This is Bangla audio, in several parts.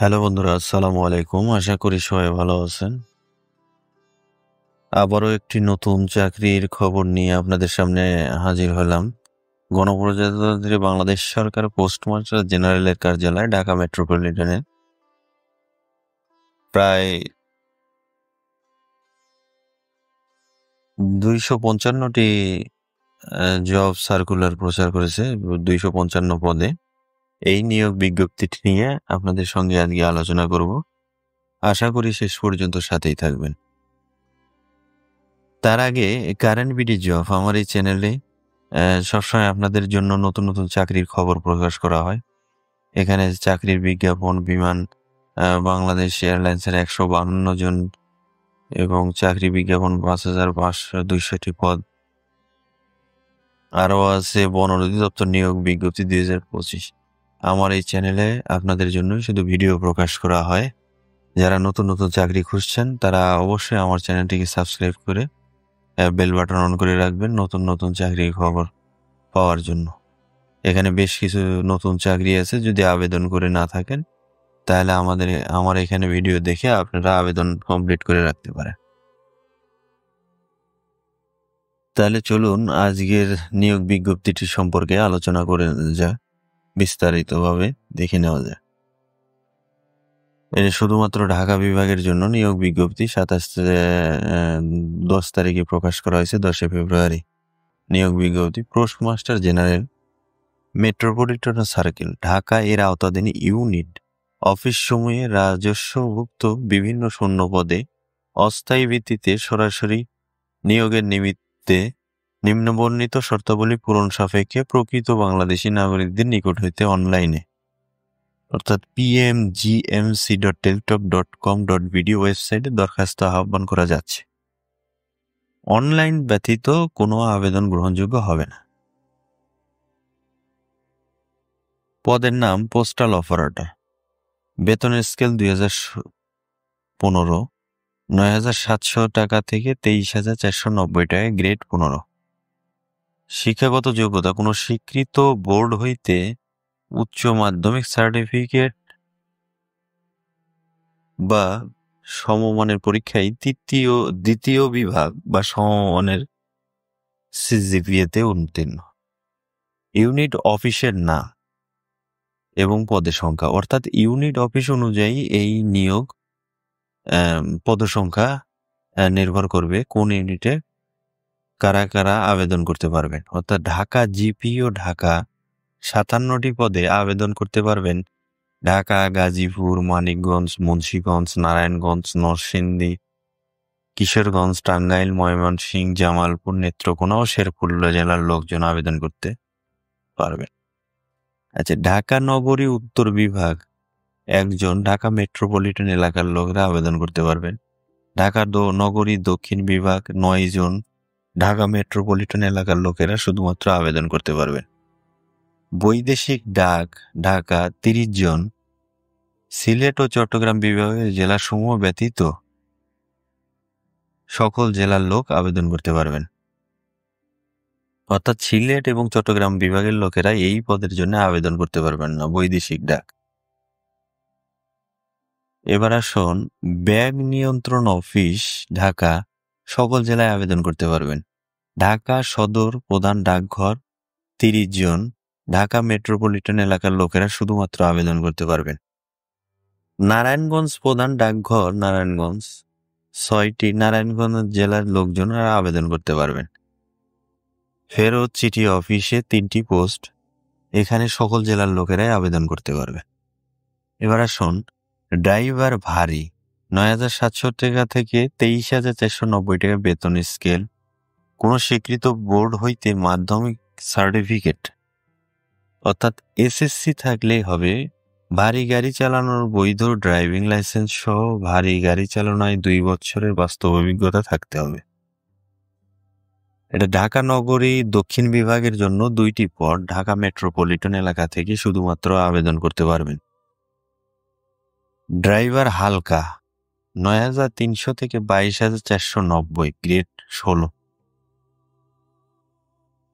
হ্যালো বন্ধুরা, আসসালামু আলাইকুম। আশা করি সবাই ভালো আছেন। আবারও একটি নতুন চাকরির খবর নিয়ে আপনাদের সামনে হাজির হলাম। গণপ্রজাতন্ত্রী বাংলাদেশ সরকার পোস্টমাস্টার জেনারেলের কার্যালয় ঢাকা মেট্রোপলিটনে প্রায় 255টি জব সার্কুলার প্রচার করেছে 255 পদে। এই নিয়োগ বিজ্ঞপ্তিটি নিয়ে আপনাদের সঙ্গে আজকে আলোচনা করব। আশা করি শেষ পর্যন্ত সাথেই থাকবেন। তার আগে কারেন্ট বিডি জব আমার এই চ্যানেলে সবসময় আপনাদের জন্য নতুন নতুন চাকরির খবর প্রকাশ করা হয়। এখানে চাকরির বিজ্ঞাপন, বিমান বাংলাদেশ এয়ারলাইন্সের 152 জন এবং চাকরি বিজ্ঞাপন 5,200টি পদ। আরও আছে বন অধিদপ্তর নিয়োগ বিজ্ঞপ্তি 2025। আমার এই চ্যানেলে আপনাদের জন্য শুধু ভিডিও প্রকাশ করা হয়। যারা নতুন নতুন চাকরি খুঁজছেন তারা অবশ্যই আমার চ্যানেলটিকে সাবস্ক্রাইব করে বেল বাটন অন করে রাখবেন নতুন নতুন চাকরির খবর পাওয়ার জন্য। এখানে বেশ কিছু নতুন চাকরি আছে। যদি আবেদন করে না থাকেন তাহলে আমার এখানে ভিডিও দেখে আপনারা আবেদন কমপ্লিট করে রাখতে পারেন। তাহলে চলুন আজকের নিয়োগ বিজ্ঞপ্তিটি সম্পর্কে আলোচনা করে যাক, বিস্তারিতভাবে দেখে নেওয়া যায়। এটা শুধুমাত্র ঢাকা বিভাগের জন্য নিয়োগ বিজ্ঞপ্তি 10 তারিখে প্রকাশ করা হয়েছে, 10 ফেব্রুয়ারি। নিয়োগ বিজ্ঞপ্তি postmaster general metropolitan circle Dhaka এর আওতাধীন ইউনিট অফিস সমূহে রাজস্বভুক্ত বিভিন্ন শূন্য পদে অস্থায়ী ভিত্তিতে সরাসরি নিয়োগের নিমিত্তে নিম্নবর্ণিত শর্তাবলী পূরণ সাপেক্ষে প্রকৃত বাংলাদেশী নাগরিকদের নিকট হইতে অনলাইনে অর্থাৎ pmgmc.teltok.com.bd ওয়েবসাইটে দরখাস্ত আহ্বান করা যাচ্ছে। অনলাইন ব্যতীত কোনো আবেদন গ্রহণযোগ্য হবে না। পদের নাম পোস্টাল অপারেটর। বেতনের স্কেল 2015, 9,700 টাকা থেকে 23,490 টাকা, গ্রেড 15। শিক্ষাগত যোগ্যতা কোনো স্বীকৃত বোর্ড হইতে উচ্চ মাধ্যমিক সার্টিফিকেট বা সমমানের পরীক্ষায় দ্বিতীয় বিভাগ বা সমমানের সিজিপিএতে উত্তীর্ণ। ইউনিট অফিসের নাম এবং পদের সংখ্যা, অর্থাৎ ইউনিট অফিস অনুযায়ী এই নিয়োগ পদসংখ্যা নির্ভর করবে কোন ইউনিটে কারা কারা আবেদন করতে পারবেন। অর্থাৎ ঢাকা জিপি ও ঢাকা 57টি পদে আবেদন করতে পারবেন ঢাকা, গাজীপুর, মানিকগঞ্জ, মুন্সিগঞ্জ, নারায়ণগঞ্জ, নরসিংদী, কিশোরগঞ্জ, টাঙ্গাইল, ময়মনসিংহ, জামালপুর, নেত্রকোনা ও শেরপুর জেলার লোকজন আবেদন করতে পারবেন। আচ্ছা, ঢাকা নগরী উত্তর বিভাগ একজন, ঢাকা মেট্রোপলিটন এলাকার লোকরা আবেদন করতে পারবেন। ঢাকা নগরী দক্ষিণ বিভাগ 9 জন, ঢাকা মেট্রোপলিটন এলাকার লোকেরা শুধুমাত্র আবেদন করতে পারবেন। বৈদেশিক ডাক ঢাকা 30 জন, সিলেট ও চট্টগ্রাম বিভাগের জেলাসমূহ ব্যতীত সকল জেলার লোক আবেদন করতে পারবেন। অর্থাৎ সিলেট এবং চট্টগ্রাম বিভাগের লোকেরা এই পদের জন্য আবেদন করতে পারবেন না, বৈদেশিক ডাক। এবার আসুন, ব্যাগ নিয়ন্ত্রণ অফিস ঢাকা সকল জেলায় আবেদন করতে পারবেন। ঢাকা সদর প্রধান ডাকঘর 30 জন, ঢাকা মেট্রোপলিটন এলাকার লোকেরা শুধুমাত্র আবেদন করতে পারবেন। নারায়ণগঞ্জ প্রধান ডাকঘর নারায়ণগঞ্জ 6টি, নারায়ণগঞ্জ জেলার লোকজনরা আবেদন করতে পারবেন। ফেরত চিঠি অফিসে 3টি পোস্ট, এখানে সকল জেলার লোকেরাই আবেদন করতে পারবে। এবার আসুন, ড্রাইভার ভারী 9,700 টাকা থেকে 23,490 টাকা বেতন স্কেল, কোনো স্বীকৃত বোর্ড হইতে মাধ্যমিক সার্টিফিকেট অর্থাৎ এসএসসি থাকলেই হবে। ভারী গাড়ি চালানোর বৈধ ড্রাইভিং লাইসেন্স সহ ভারী গাড়ি চালনায় 2 বছরের বাস্তব অভিজ্ঞতা থাকতে হবে। এটা ঢাকা নগরী দক্ষিণ বিভাগের জন্য 2টি পদ, ঢাকা মেট্রোপলিটন এলাকা থেকে শুধুমাত্র আবেদন করতে পারবেন। ড্রাইভার হালকা 9,300 থেকে 22,490, গ্রেড 16।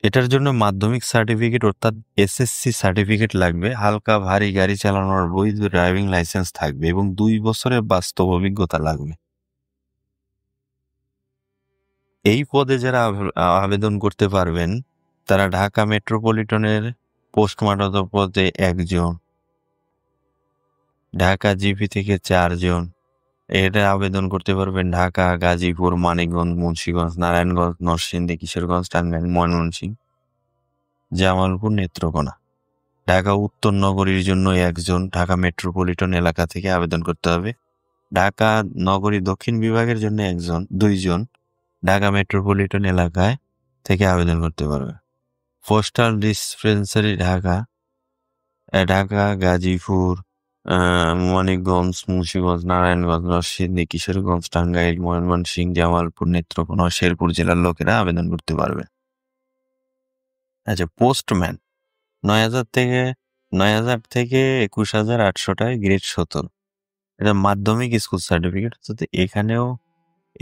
এটার জন্য মাধ্যমিক সার্টিফিকেট অর্থাৎ এসএসসি সার্টিফিকেট লাগবে, হালকা ভারী গাড়ি চালানোর বৈধ ড্রাইভিং লাইসেন্স থাকবে এবং 2 বছরের বাস্তব অভিজ্ঞতা লাগবে। এই পদে যারা আবেদন করতে পারবেন তারা ঢাকা মেট্রোপলিটনের পোস্টমাস্টার পদে 1 জন, ঢাকা জিপি থেকে 4 জন। এটা আবেদন করতে পারবেন ঢাকা, গাজীপুর, মানিকগঞ্জ, মুন্সিগঞ্জ, নারায়ণগঞ্জ, নরসিংদী, কিশোরগঞ্জ, টাঙ্গাইল, ময়মনসিংহ, জামালপুর, নেত্রকোনা। ঢাকা উত্তর নগরীর জন্য 1 জন, ঢাকা মেট্রোপলিটন এলাকা থেকে আবেদন করতে হবে। ঢাকা নগরী দক্ষিণ বিভাগের জন্য 1 জন, 2 জন ঢাকা মেট্রোপলিটন এলাকায় থেকে আবেদন করতে পারবে। পোস্টাল ডিসপেন্সারি ঢাকা, গাজীপুর, মানিকগঞ্জ, মুন্সিগঞ্জ, নারায়ণগঞ্জ, নরসিংদী, কিশোরগঞ্জ, টাঙ্গাইল, ময়মনসিংহ, জামালপুর, নেত্রকোনা, শেরপুর জেলার লোকেরা আবেদন করতে পারবে। আচ্ছা, পোস্টম্যান 9,000 থেকে 21,800 টাকায়, গ্রেড 17। এটা মাধ্যমিক স্কুল সার্টিফিকেট, অর্থাৎ এখানেও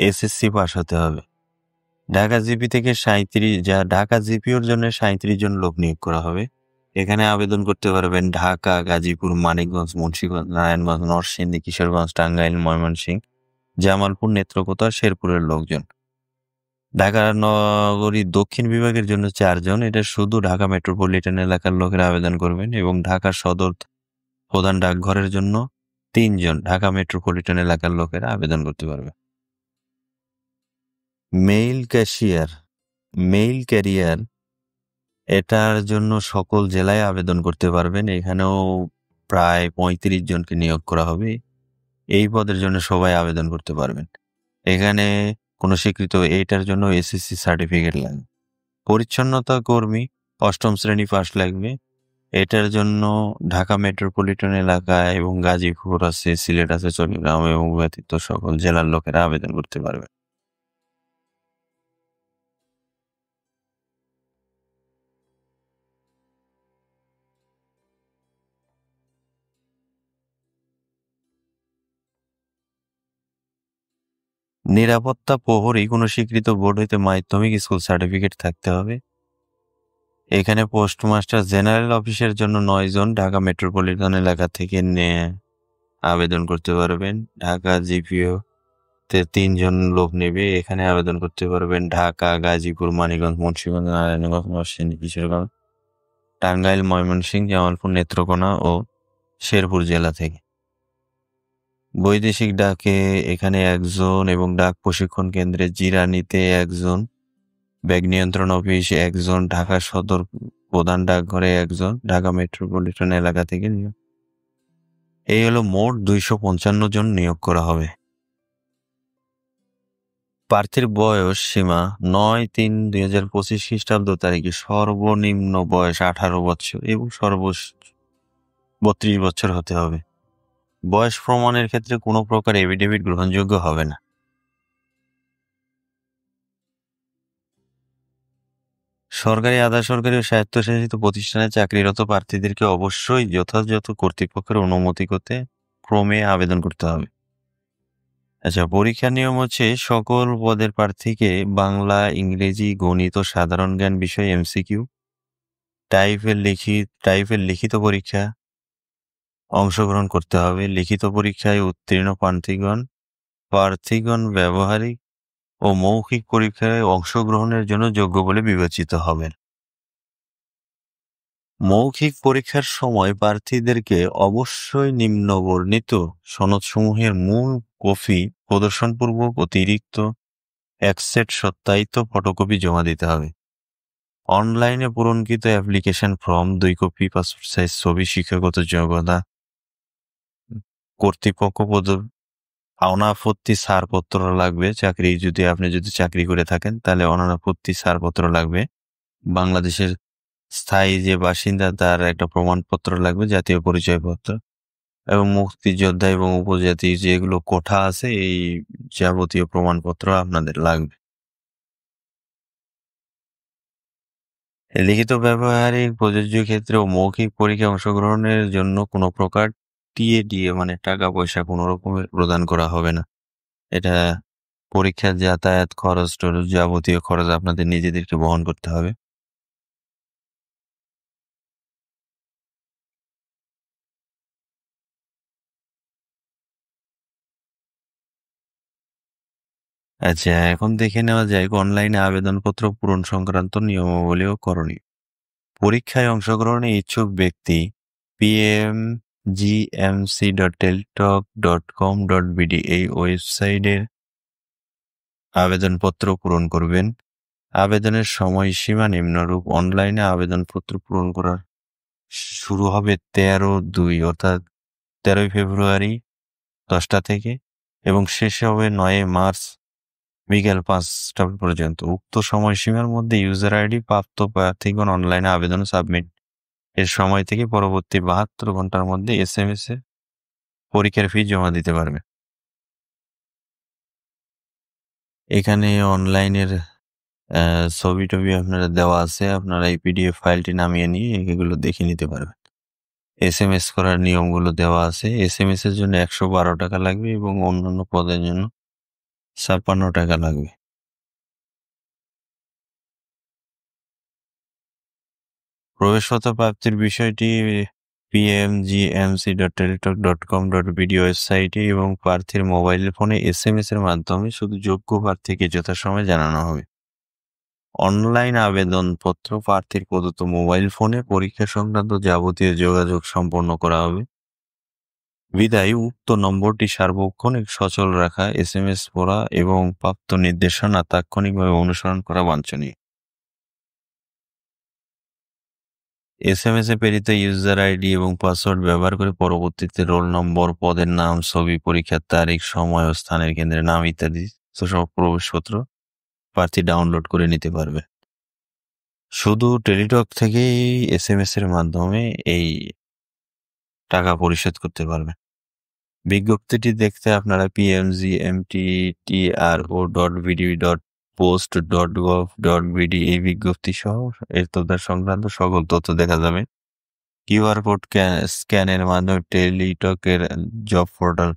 এসএসসি পাস হতে হবে। ঢাকা জিপি থেকে 37, ঢাকা জিপিওর জন্য 37 জন লোক নিয়োগ করা হবে। এখানে আবেদন করতে পারবেন ঢাকা, গাজীপুর, মানিকগঞ্জ, মুন্সিগঞ্জ, নারায়ণগঞ্জ, নরসিংদী, কিশোরগঞ্জ, টাঙ্গাইল, ময়মনসিংহ, জামালপুর, নেত্রকোনা, শেরপুরের লোকজন। ঢাকা নগরী দক্ষিণ বিভাগের জন্য 4 জন, এটা শুধু ঢাকা মেট্রোপলিটন এলাকার লোকেরা আবেদন করবেন। এবং ঢাকা সদর প্রধান ডাকঘরের জন্য 3 জন, ঢাকা মেট্রোপলিটন এলাকার লোকেরা আবেদন করতে পারবে। মেইল ক্যারিয়ার, এটার জন্য সকল জেলায় আবেদন করতে পারবেন। এখানেও প্রায় 35 জনকে নিয়োগ করা হবে। এই পদের জন্য সবাই আবেদন করতে পারবেন। এখানে কোনো স্বীকৃত, এইটার জন্য এসএসসি সার্টিফিকেট লাগবে। পরিচ্ছন্নতা কর্মী 8ম শ্রেণী পাস লাগবে। এটার জন্য ঢাকা মেট্রোপলিটন এলাকা এবং গাজীপুর আছে, সিলেট আছে, চট্টগ্রাম এবং ব্যতীত সকল জেলার লোকেরা আবেদন করতে পারবে। নিরাপত্তা প্রহরী কোনো স্বীকৃত বোর্ড হইতে মাধ্যমিক স্কুল সার্টিফিকেট থাকতে হবে। এখানে পোস্টমাস্টার জেনারেল অফিসের জন্য 9 জন, ঢাকা মেট্রোপলিটন এলাকা থেকে আবেদন করতে পারবেন। ঢাকা জিপিও তে 3 জন লোক নেবে, এখানে আবেদন করতে পারবেন ঢাকা, গাজীপুর, মানিকগঞ্জ, মুন্সিগঞ্জ, নারায়ণগঞ্জ, নরসিংদী, কিশোরগঞ্জ, টাঙ্গাইল, ময়মনসিংহ, জামালপুর, নেত্রকোনা ও শেরপুর জেলা থেকে। বৈদেশিক ডাকে এখানে 1 জন এবং ডাক প্রশিক্ষণ কেন্দ্রে জিরানীতে 1 জন, ব্যাগ নিয়ন্ত্রণ অফিস 1 জন, ঢাকা সদর প্রধান ডাকঘরে 1 জন, ঢাকা মেট্রোপলিটন এলাকা থেকে নিয়োগ। এই হলো মোট 255 জন নিয়োগ করা হবে। প্রার্থীর বয়স সীমা 9/3/2025 খ্রিস্টাব্দ তারিখে সর্বনিম্ন বয়স 18 বছর এবং সর্বোচ্চ 32 বছর হতে হবে। বয়স প্রমাণের ক্ষেত্রে কোনো প্রকার এফিডেভিট গ্রহণযোগ্য হবে না। সরকারি, আধা সরকারি ও স্বায়ত্তশাসিত প্রতিষ্ঠানে চাকরিরত প্রার্থীদেরকে অবশ্যই যথাযথ কর্তৃপক্ষের অনুমতি করতে ক্রমে আবেদন করতে হবে। আচ্ছা, পরীক্ষার নিয়ম হচ্ছে সকল পদের প্রার্থীকে বাংলা, ইংরেজি, গণিত ও সাধারণ জ্ঞান বিষয়ে এমসিকিউ টাইপের লিখিত পরীক্ষা অংশগ্রহণ করতে হবে। লিখিত পরীক্ষায় উত্তীর্ণ প্রার্থীগণ ব্যবহারিক ও মৌখিক পরীক্ষায় অংশগ্রহণের জন্য যোগ্য বলে বিবেচিত হবেন। মৌখিক পরীক্ষার সময় প্রার্থীদেরকে অবশ্যই নিম্নবর্ণিত সনদসমূহের মূল কপি প্রদর্শনপূর্বক অতিরিক্ত 1 সেট সত্যায়িত ফটোকপি জমা দিতে হবে। অনলাইনে পূরণকৃত application form, 2 copy passport size ছবি, শিক্ষাগত যোগ্যতা, কর্তৃপক্ষ অনাপত্তি ছাড়পত্র লাগবে। আপনি যদি চাকরি করে থাকেন তাহলে অনাপত্তি ছাড়পত্র লাগবে। বাংলাদেশের স্থায়ী যে বাসিন্দা তার একটা প্রমাণপত্র লাগবে, জাতীয় পরিচয়পত্র, এবং মুক্তিযোদ্ধা এবং উপজাতি যেগুলো কোঠা আছে এই যাবতীয় প্রমাণপত্র আপনাদের লাগবে। লিখিত ব্যবহারিক প্রযোজ্য ক্ষেত্রে ও মৌখিক পরীক্ষায় অংশগ্রহণের জন্য কোনো প্রকার টিএডিএ মানে টাকা পয়সা কোনো রকমের প্রদান করা হবে না। এটা পরীক্ষার যাতায়াত খরচ টরচ যাবতীয় খরচ আপনাদের নিজেদেরকে বহন করতে হবে। আচ্ছা, এখন দেখে নেওয়া যায় অনলাইনে আবেদনপত্র পূরণ সংক্রান্ত নিয়মাবলী ও করণীয়। পরীক্ষায় অংশগ্রহণে ইচ্ছুক ব্যক্তি pmgmc.teltok.com.bd এই ওয়েবসাইটের আবেদনপত্র পূরণ করবেন। আবেদনের সময়সীমা নিম্নরূপ: অনলাইনে আবেদনপত্র পূরণ করার শুরু হবে 13/2 অর্থাৎ 13ই ফেব্রুয়ারি 10টা থেকে এবং শেষ হবে 9 মার্চ বিকেল 5টা পর্যন্ত। উক্ত সময়সীমার মধ্যে ইউজার আইডি প্রাপ্ত প্রার্থীগণ অনলাইনে আবেদন সাবমিট এর সময় থেকে পরবর্তী 72 ঘন্টার মধ্যে এসএমএস এ পরীক্ষার ফি জমা দিতে পারবে। এখানে অনলাইনের ছবি-টবি আপনারা দেওয়া আছে। আপনারা এই পিডিএফ ফাইলটি নামিয়ে নিয়ে এগুলো দেখে নিতে পারবেন। এসএমএস করার নিয়মগুলো দেওয়া আছে। এসএমএস এর জন্য 112 টাকা লাগবে এবং অন্যান্য পদের জন্য 56 টাকা লাগবে। প্রবেশপত্র প্রাপ্তির বিষয়টি pmgmc.teletalk.com.bd ওয়েবসাইটে এবং প্রার্থীর মোবাইল ফোনে এসএমএস এর মাধ্যমে শুধু যোগ্য প্রার্থীকে যথাসময়ে জানানো হবে। অনলাইন আবেদনপত্র প্রার্থীর প্রদত্ত মোবাইল ফোনে পরীক্ষা সংক্রান্ত যাবতীয় যোগাযোগ সম্পন্ন করা হবে। বিদায় উক্ত নম্বরটি সার্বক্ষণিক সচল রাখা, এসএমএস পড়া এবং প্রাপ্ত নির্দেশনা তাৎক্ষণিকভাবে অনুসরণ করা বাঞ্ছনীয়। এসএমএস এ প্রেরিত ইউজার আইডি এবং পাসওয়ার্ড ব্যবহার করে পরবর্তীতে রোল নম্বর, পদের নাম, ছবি, পরীক্ষার তারিখ, সময় ও স্থানের কেন্দ্রের নাম ইত্যাদি সব প্রবেশপত্র প্রার্থী ডাউনলোড করে নিতে পারবে। শুধু টেলিটক থেকেই এসএমএস এর মাধ্যমে এই টাকা পরিশোধ করতে পারবেন। বিজ্ঞপ্তিটি দেখতে আপনারা pmgmtro.bd.post.gov.bd এই বিজ্ঞপ্তি সহ এর সংক্রান্ত সকল তথ্য দেখা যাবে। কিউআর কোড স্ক্যানের মাধ্যমে টেলিটকের জব পোর্টাল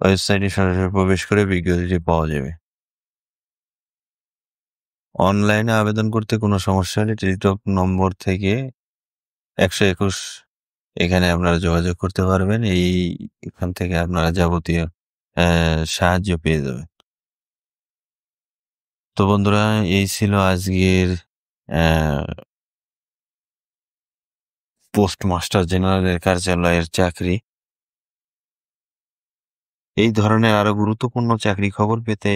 ওয়েবসাইটে সরাসরি প্রবেশ করে বিজ্ঞপ্তিটি পাওয়া যাবে। অনলাইনে আবেদন করতে কোনো সমস্যা হলে টেলিটক নম্বর থেকে 121 এখানে আপনারা যোগাযোগ করতে পারবেন। এখান থেকে আপনারা যাবতীয় সাহায্য পেয়ে যাবেন। তো বন্ধুরা, এই ছিল আজকের পোস্টমাস্টার জেনারেলের কার্যালয়ের চাকরি। এই ধরনের আরো গুরুত্বপূর্ণ চাকরি খবর পেতে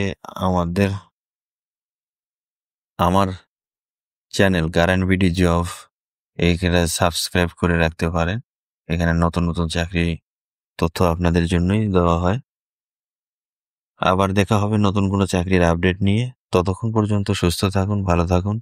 আমার চ্যানেল কারেন্ট বিডি জব এইখানে সাবস্ক্রাইব করে রাখতে পারেন। এখানে নতুন নতুন চাকরি তথ্য আপনাদের জন্যই দেওয়া হয়। আবার দেখা হবে নতুন কোনো চাকরির আপডেট নিয়ে। ততক্ষণ পর্যন্ত সুস্থ থাকুন, ভালো থাকুন।